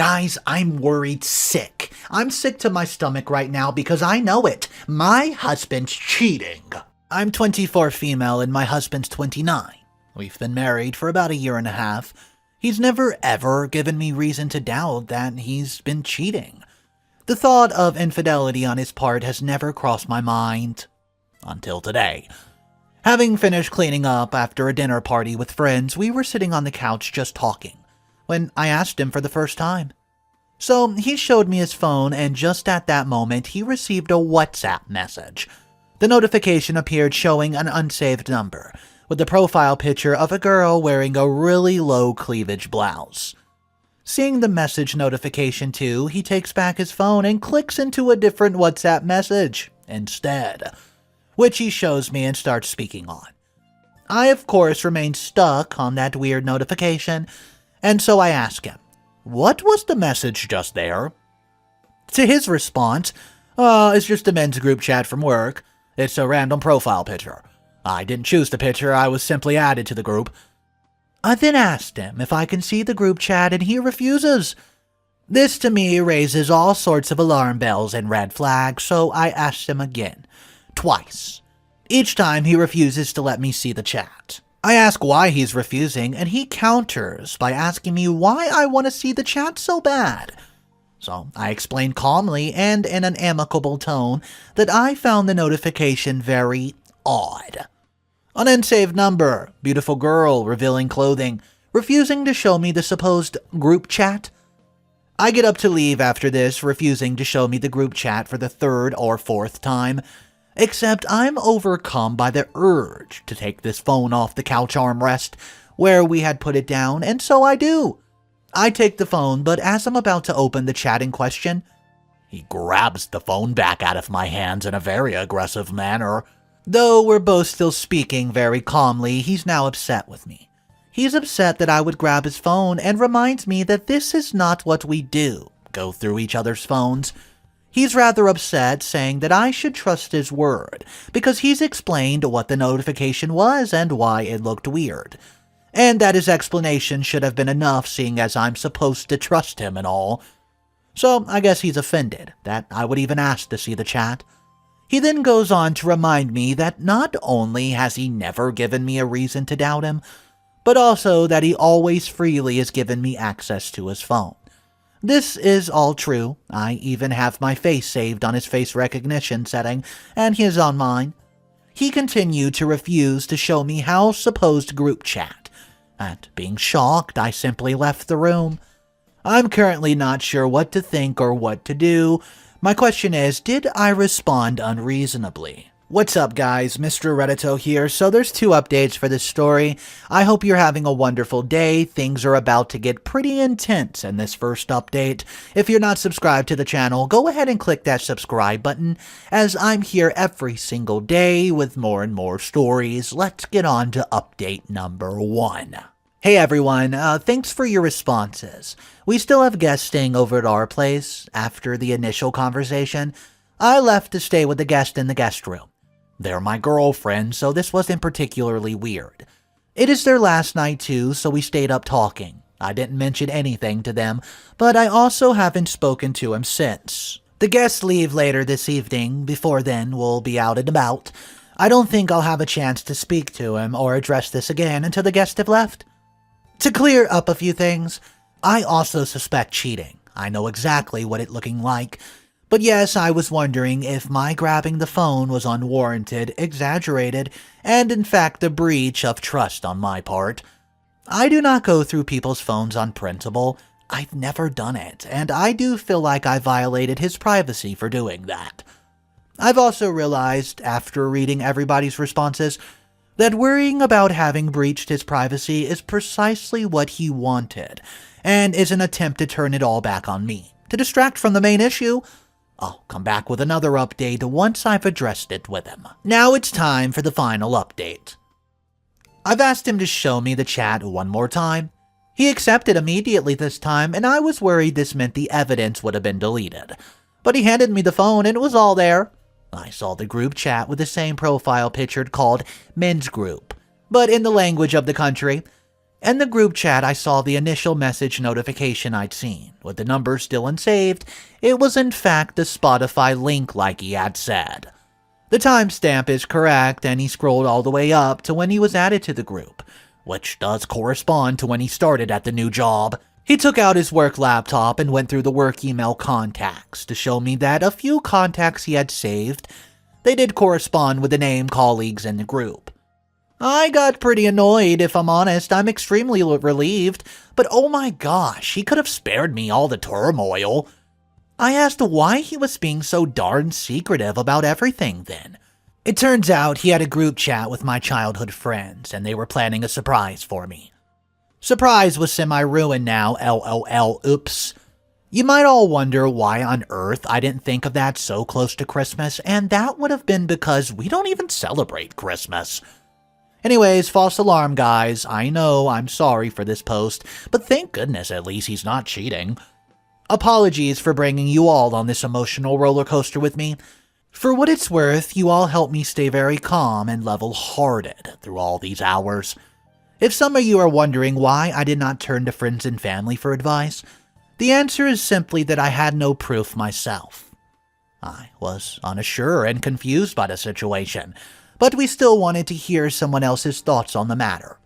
Guys, I'm worried sick. I'm sick to my stomach right now because I know it. My husband's cheating. I'm 24 female and my husband's 29. We've been married for about a year and a half. He's never ever given me reason to doubt that he's been cheating. The thought of infidelity on his part has never crossed my mind. Until today. Having finished cleaning up after a dinner party with friends, we were sitting on the couch just talking, when I asked him for the first time. So he showed me his phone, and just at that moment, he received a WhatsApp message. The notification appeared showing an unsaved number, with the profile picture of a girl wearing a really low cleavage blouse. Seeing the message notification too, he takes back his phone and clicks into a different WhatsApp message instead, which he shows me and starts speaking on. I, of course, remain stuck on that weird notification, and so I ask him, "What was the message just there?" To his response, it's just a men's group chat from work. It's a random profile picture. I didn't choose the picture, I was simply added to the group. I then asked him if I can see the group chat, and he refuses. This to me raises all sorts of alarm bells and red flags, so I asked him again. Twice. Each time he refuses to let me see the chat. I ask why he's refusing, and he counters by asking me why I want to see the chat so bad. So I explain calmly and in an amicable tone that I found the notification very odd. An unsaved number, beautiful girl, revealing clothing, refusing to show me the supposed group chat. I get up to leave after this, refusing to show me the group chat for the third or fourth time. Except I'm overcome by the urge to take this phone off the couch armrest where we had put it down, and so I do. I take the phone, but as I'm about to open the chat in question, he grabs the phone back out of my hands in a very aggressive manner. Though we're both still speaking very calmly, he's now upset with me. He's upset that I would grab his phone and reminds me that this is not what we do, go through each other's phones. He's rather upset, saying that I should trust his word, because he's explained what the notification was and why it looked weird. And that his explanation should have been enough, seeing as I'm supposed to trust him and all. So I guess he's offended that I would even ask to see the chat. He then goes on to remind me that not only has he never given me a reason to doubt him, but also that he always freely has given me access to his phone. This is all true. I even have my face saved on his face recognition setting, and his on mine. He continued to refuse to show me how supposed group chat. And being shocked, I simply left the room. I'm currently not sure what to think or what to do. My question is, did I respond unreasonably? What's up, guys? Mr. Reddito here. So there's 2 updates for this story. I hope you're having a wonderful day. Things are about to get pretty intense in this first update. If you're not subscribed to the channel, go ahead and click that subscribe button, as I'm here every single day with more and more stories. Let's get on to update number 1. Hey everyone, thanks for your responses. We still have guests staying over at our place. After the initial conversation, I left to stay with the guest in the guest room. They're my girlfriend, so this wasn't particularly weird. It is their last night too, so we stayed up talking. I didn't mention anything to them, but I also haven't spoken to him since. The guests leave later this evening. Before then, we'll be out and about. I don't think I'll have a chance to speak to him or address this again until the guests have left. To clear up a few things, I also suspect cheating. I know exactly what it's looking like. But yes, I was wondering if my grabbing the phone was unwarranted, exaggerated, and in fact a breach of trust on my part. I do not go through people's phones on principle. I've never done it, and I do feel like I violated his privacy for doing that. I've also realized, after reading everybody's responses, that worrying about having breached his privacy is precisely what he wanted, and is an attempt to turn it all back on me, to distract from the main issue. I'll come back with another update once I've addressed it with him. Now it's time for the final update. I've asked him to show me the chat one more time. He accepted immediately this time, and I was worried this meant the evidence would have been deleted. But he handed me the phone and it was all there. I saw the group chat with the same profile picture called Men's Group, but in the language of the country. In the group chat, I saw the initial message notification I'd seen. With the number still unsaved, it was in fact the Spotify link like he had said. The timestamp is correct, and he scrolled all the way up to when he was added to the group, which does correspond to when he started at the new job. He took out his work laptop and went through the work email contacts to show me that a few contacts he had saved, they did correspond with the name colleagues in the group. I got pretty annoyed, if I'm honest. I'm extremely relieved, but oh my gosh, he could have spared me all the turmoil. I asked why he was being so darn secretive about everything then. It turns out he had a group chat with my childhood friends, and they were planning a surprise for me. Surprise was semi-ruined now, LOL, oops. You might all wonder why on earth I didn't think of that so close to Christmas, and that would have been because we don't even celebrate Christmas. Anyways, false alarm, guys. I know, I'm sorry for this post, but thank goodness at least he's not cheating. Apologies for bringing you all on this emotional roller coaster with me. For what it's worth, you all helped me stay very calm and level-hearted through all these hours. If some of you are wondering why I did not turn to friends and family for advice, the answer is simply that I had no proof myself. I was unsure and confused by the situation, but we still wanted to hear someone else's thoughts on the matter.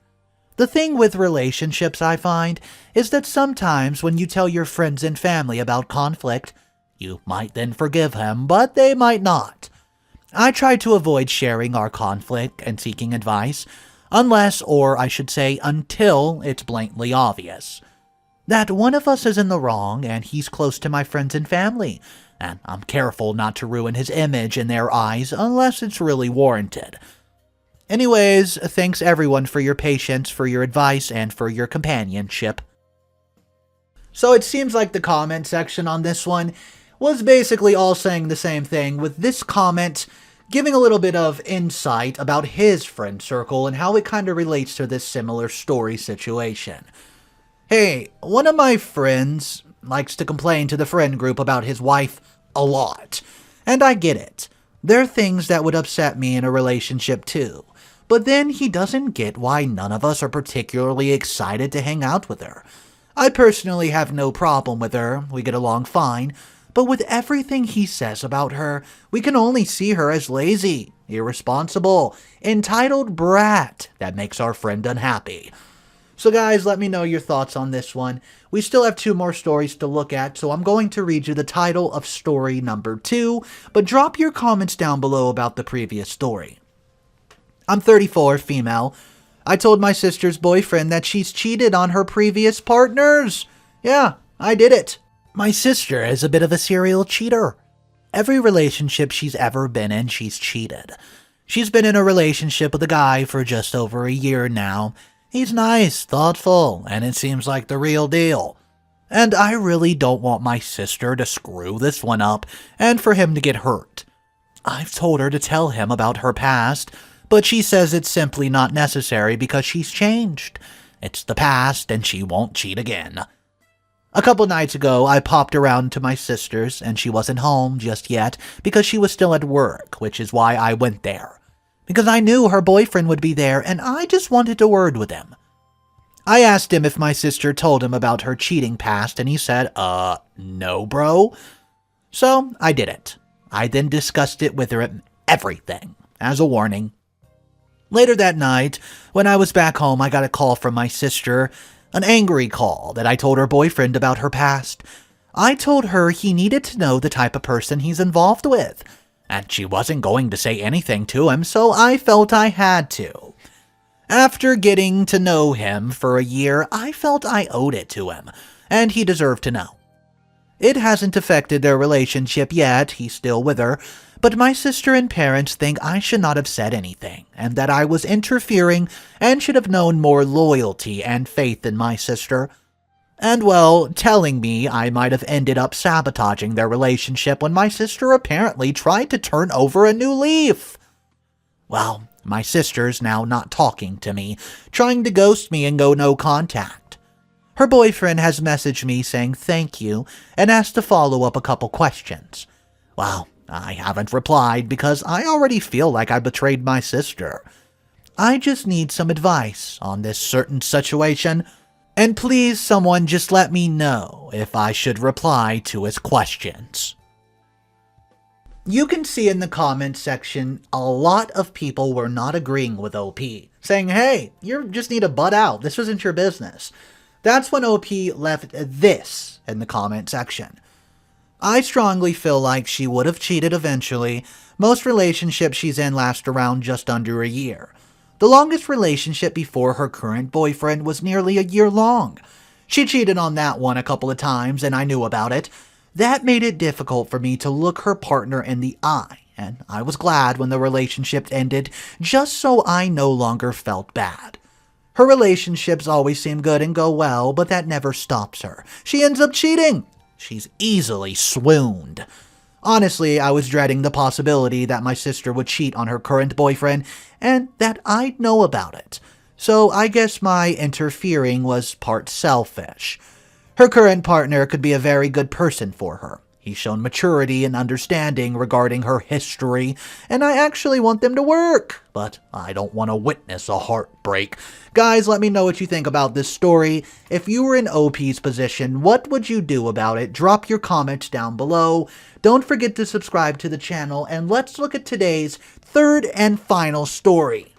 The thing with relationships, I find, is that sometimes when you tell your friends and family about conflict, you might then forgive him, but they might not. I try to avoid sharing our conflict and seeking advice, unless, or I should say until, it's blatantly obvious that one of us is in the wrong and he's close to my friends and family, and I'm careful not to ruin his image in their eyes unless it's really warranted. Anyways, thanks everyone for your patience, for your advice, and for your companionship. So it seems like the comment section on this one was basically all saying the same thing, with this comment giving a little bit of insight about his friend circle and how it kind of relates to this similar story situation. Hey, one of my friends likes to complain to the friend group about his wife a lot, and I get it. There are things that would upset me in a relationship too, but then he doesn't get why none of us are particularly excited to hang out with her. I personally have no problem with her, we get along fine, but with everything he says about her, we can only see her as lazy, irresponsible, entitled brat that makes our friend unhappy. So guys, let me know your thoughts on this one. We still have 2 more stories to look at, so I'm going to read you the title of story number 2, but drop your comments down below about the previous story. I'm 34, female. I told my sister's boyfriend that she's cheated on her previous partners. Yeah, I did it. My sister is a bit of a serial cheater. Every relationship she's ever been in, she's cheated. She's been in a relationship with a guy for just over a year now. He's nice, thoughtful, and it seems like the real deal. And I really don't want my sister to screw this one up and for him to get hurt. I've told her to tell him about her past, but she says it's simply not necessary because she's changed. It's the past and she won't cheat again. A couple nights ago, I popped around to my sister's and she wasn't home just yet because she was still at work, which is why I went there. Because I knew her boyfriend would be there and I just wanted a word with him. I asked him if my sister told him about her cheating past and he said, no bro. So I did it. I then discussed it with her, everything, as a warning. Later that night, when I was back home, I got a call from my sister, an angry call that I told her boyfriend about her past. I told her he needed to know the type of person he's involved with, and she wasn't going to say anything to him, so I felt I had to. After getting to know him for a year, I felt I owed it to him, and he deserved to know. It hasn't affected their relationship yet, he's still with her, but my sister and parents think I should not have said anything, and that I was interfering and should have known more loyalty and faith in my sister. And well, telling me I might have ended up sabotaging their relationship when my sister apparently tried to turn over a new leaf. Well, my sister's now not talking to me, trying to ghost me and go no contact. Her boyfriend has messaged me saying thank you and asked to follow up a couple questions. Well, I haven't replied because I already feel like I betrayed my sister. I just need some advice on this certain situation, and please someone just let me know if I should reply to his questions. You can see in the comments section a lot of people were not agreeing with OP, saying, hey, you just need to butt out, this isn't your business. That's when OP left this in the comment section. I strongly feel like she would have cheated eventually. Most relationships she's in last around just under a year. The longest relationship before her current boyfriend was nearly a year long. She cheated on that one a couple of times and I knew about it. That made it difficult for me to look her partner in the eye, and I was glad when the relationship ended just so I no longer felt bad. Her relationships always seem good and go well, but that never stops her. She ends up cheating. She's easily swooned. Honestly, I was dreading the possibility that my sister would cheat on her current boyfriend and that I'd know about it. So I guess my interfering was part selfish. Her current partner could be a very good person for her. He's shown maturity and understanding regarding her history, and I actually want them to work, but I don't want to witness a heartbreak. Guys, let me know what you think about this story. If you were in OP's position, what would you do about it? Drop your comments down below. Don't forget to subscribe to the channel, and let's look at today's third and final story.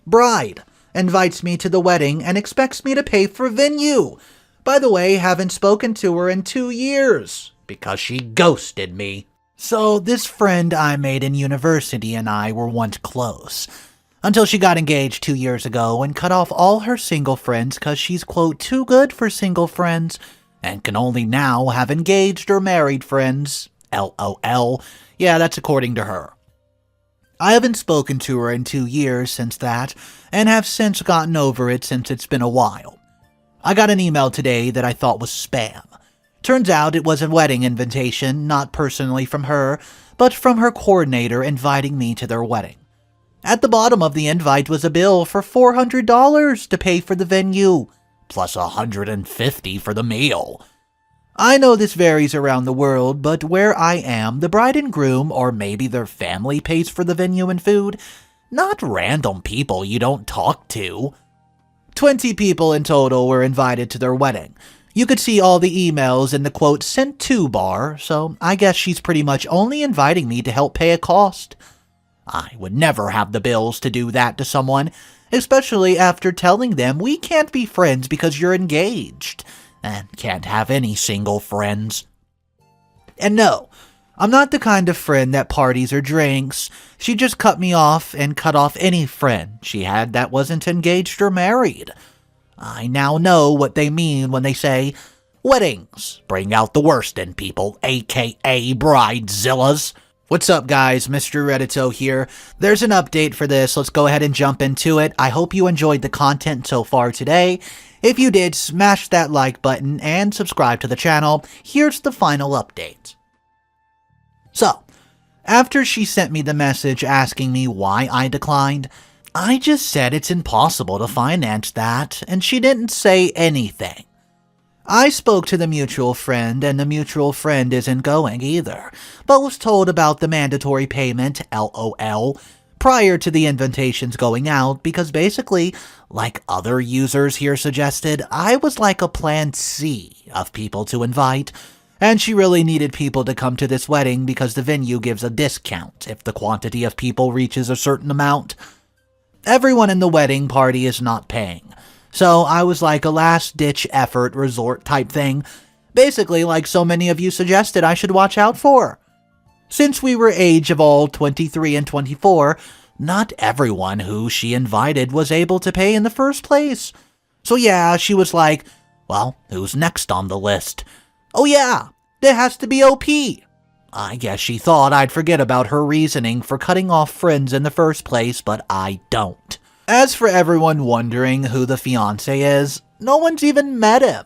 Bride invites me to the wedding and expects me to pay for venue. By the way, haven't spoken to her in 2 years because she ghosted me. So this friend I made in university and I were once close, until she got engaged 2 years ago and cut off all her single friends because she's, quote, too good for single friends and can only now have engaged or married friends. LOL. Yeah, that's according to her. I haven't spoken to her in 2 years since that and have since gotten over it since it's been a while. I got an email today that I thought was spam. Turns out it was a wedding invitation, not personally from her, but from her coordinator inviting me to their wedding. At the bottom of the invite was a bill for $400 to pay for the venue, plus $150 for the meal. I know this varies around the world, but where I am, the bride and groom, or maybe their family, pays for the venue and food, not random people you don't talk to. 20 people in total were invited to their wedding. You could see all the emails in the quote sent to bar, so I guess she's pretty much only inviting me to help pay a cost. I would never have the bills to do that to someone, especially after telling them we can't be friends because you're engaged, and can't have any single friends. And no, I'm not the kind of friend that parties or drinks. She just cut me off and cut off any friend she had that wasn't engaged or married. I now know what they mean when they say, weddings bring out the worst in people, aka bridezillas. What's up guys, Mr. Reddito here. There's an update for this, let's go ahead and jump into it. I hope you enjoyed the content so far today. If you did, smash that like button and subscribe to the channel. Here's the final update. So, after she sent me the message asking me why I declined, I just said it's impossible to finance that, and she didn't say anything. I spoke to the mutual friend, and the mutual friend isn't going either, but was told about the mandatory payment, LOL, prior to the invitations going out, because basically, like other users here suggested, I was like a plan C of people to invite. And she really needed people to come to this wedding because the venue gives a discount if the quantity of people reaches a certain amount. Everyone in the wedding party is not paying, so I was like a last-ditch effort resort type thing, basically like so many of you suggested I should watch out for. Since we were age of all 23 and 24, not everyone who she invited was able to pay in the first place. So yeah, she was like, well, who's next on the list? Oh yeah, there has to be OP. I guess she thought I'd forget about her reasoning for cutting off friends in the first place, but I don't. As for everyone wondering who the fiancé is, no one's even met him.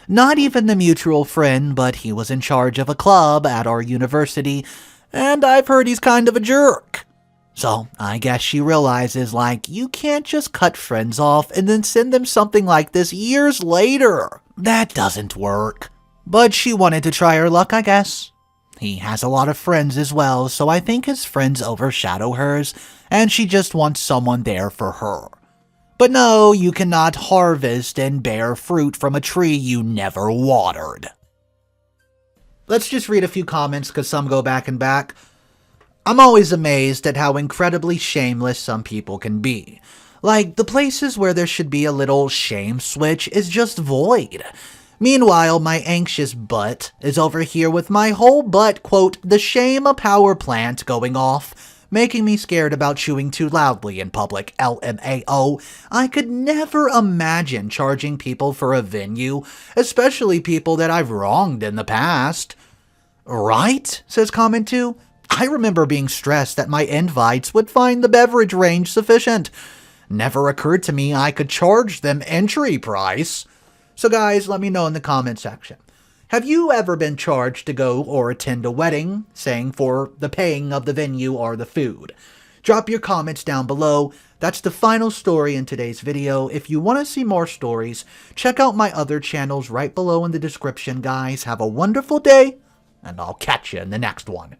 Not even the mutual friend, but he was in charge of a club at our university, and I've heard he's kind of a jerk. So I guess she realizes, like, you can't just cut friends off and then send them something like this years later. That doesn't work. But she wanted to try her luck, I guess. He has a lot of friends as well, so I think his friends overshadow hers, and she just wants someone there for her. But no, you cannot harvest and bear fruit from a tree you never watered. Let's just read a few comments because some go back and back. I'm always amazed at how incredibly shameless some people can be. Like, the places where there should be a little shame switch is just void. Meanwhile, my anxious butt is over here with my whole butt, quote, the shame power plant going off, making me scared about chewing too loudly in public, LMAO. I could never imagine charging people for a venue, especially people that I've wronged in the past. Right? Says comment 2. I remember being stressed that my invites would find the beverage range sufficient. Never occurred to me I could charge them entry price. So guys, let me know in the comment section. Have you ever been charged to go or attend a wedding, saying for the paying of the venue or the food? Drop your comments down below. That's the final story in today's video. If you want to see more stories, check out my other channels right below in the description, guys. Have a wonderful day, and I'll catch you in the next one.